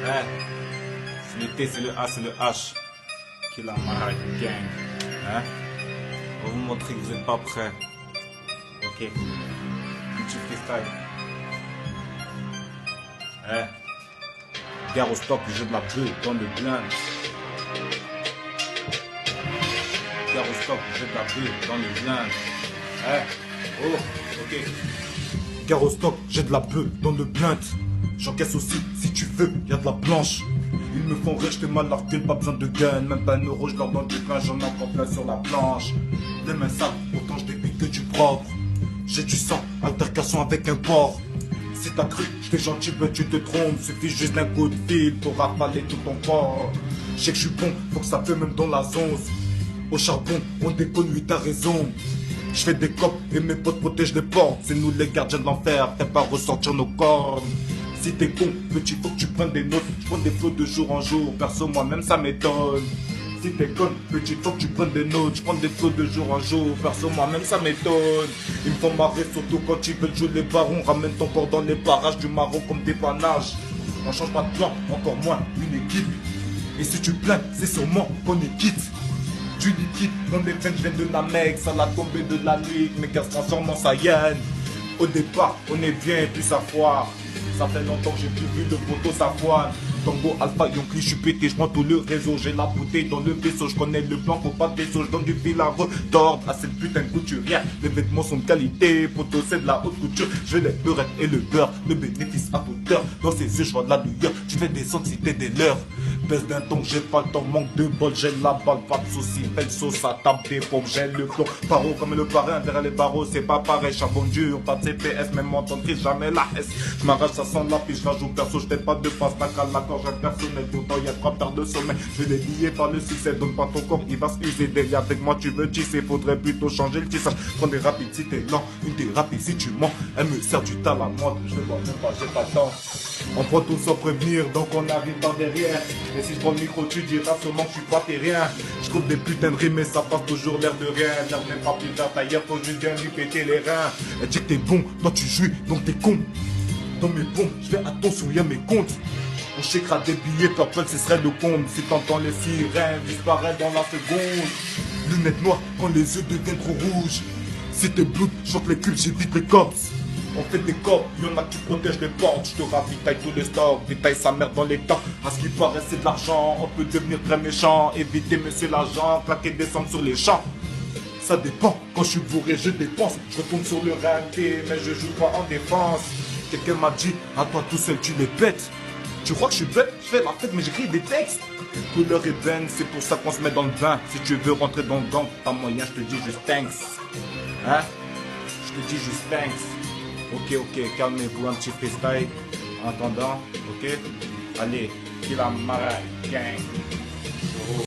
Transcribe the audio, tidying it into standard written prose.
Hein? C'est le T, c'est le A, c'est le H. Qui la Mara gang. Hein? On va vous montrer que vous n'êtes pas prêts. Ok. Petit freestyle. Hein? Gare au stop, le jeu de la bleue dans le blind. Gare au stop, le jeu de la bleue dans le blind. Hein? Oh, ok. Gare au stop, j'ai de la bleue dans le blind. J'encaisse aussi, si tu veux, y'a de la blanche. Ils me font rire, j'étais mal largué, pas besoin de gun. Même pas un euro, je leur donne du plein, j'en ai encore plein sur la planche. Les mains sales, pourtant je débite que du propre. J'ai du sang, altercation avec un porc. Si t'as cru, j'étais gentil, ben tu te trompes. Suffit juste d'un coup de fil pour rafaler tout ton corps. Je sais que je suis bon, faut que ça fait même dans la zone. Au charbon, on déconne, oui t'as raison. Je fais des copes et mes potes protègent les portes. C'est nous les gardiens de l'enfer, fais pas ressortir nos cornes. Si t'es con, petit, faut que tu prennes des notes. Je prends des flots de jour en jour, perso moi-même ça m'étonne. Si t'es con, petit, faut que tu prennes des notes. Je prends des flots de jour en jour, perso moi-même ça m'étonne. Ils me font marrer surtout quand ils veulent jouer les barons. Ramène ton corps dans les parages du Maroc comme des panaches. On change pas de plan, encore moins une équipe. Et si tu plains, c'est sûrement qu'on est quitte. Du liquide, dans des veines, je viens de la Mecque, ça l'a tombé de la ligue, mes gars se transforment en Saiyan. Au départ, on est bien et puis ça foire. Ça fait longtemps que j'ai plus vu de photos s'affoine. Tango, Alpha, Yonkli, je suis pété, je prends tout le réseau. J'ai la bouteille dans le vaisseau, je connais le plan, faut pas de vaisseau. Je donne du fil à retordre à cette putain de couturière. Les vêtements sont de qualité, poteau c'est de la haute couture. Je les beurrettes et le beurre, le bénéfice à hauteur. Dans ses yeux, je vois de la lueur, tu fais des sons si t'es des leurs. Baisse d'un ton, j'ai pas le temps, manque de bol, j'ai la balle, pas de soucis. Belle sauce à table des pompes, j'ai le plomb. Paro comme le parrain, derrière les barreaux, c'est pas pareil. Charbon dur, pas de CPS, même en temps de crise, jamais la S. Je m'arrache, ça sent la pige, je rajoute perso, je pas de passe, tac à l'accord, j'ai personnel. Pourtant y'a 3 paires de sommeil, je l'ai lié par le succès. Donne pas ton corps, il va se user. Derrière avec moi, tu veux tisser, faudrait plutôt changer le tissage. Prends des rapides si t'es lent, une thérapie si tu mens. Elle me sert du tal à moi, je ne vois même pas, j'ai pas le temps. On prend tout sans prévenir, donc on arrive par derrière. Et si je prends le micro, tu diras sûrement que je suis pas terrien. Je trouve des putains de rimes et ça passe toujours l'air de rien. L'air même pas plus tard, d'ailleurs, faut juste bien lui péter les reins. Elle dit que t'es bon, toi tu jouis, donc t'es con. Dans mes bons, je fais attention, y'a mes comptes. On checkera des billets, purple, ce serait le comble. Si t'entends les sirènes disparaître dans la seconde. Lunettes noires quand les yeux deviennent trop rouges. Si t'es blood, chante les cultes, j'évite les cops. On fait des corps, y'en a qui protègent les portes. Je te ravitaille tous les stocks, détaille sa mère dans les temps. À ce qui paraît c'est de l'argent, on peut devenir très méchant. Éviter monsieur l'agent, claquer des sommes sur les champs. Ça dépend, quand je suis bourré je dépense. Je retourne sur le raté, mais je joue pas en défense. Quelqu'un m'a dit, à toi tout seul tu les pètes. Tu crois que je suis bête? Je fais la fête mais j'écris des textes. Couleur ébène, c'est pour ça qu'on se met dans le bain. Si tu veux rentrer dans le gang, pas moyen, je te dis juste thanks. Hein? Je te dis juste thanks. Ok, calmez-vous, un petit freestyle. En attendant, ok? Allez, qui la Mara gang.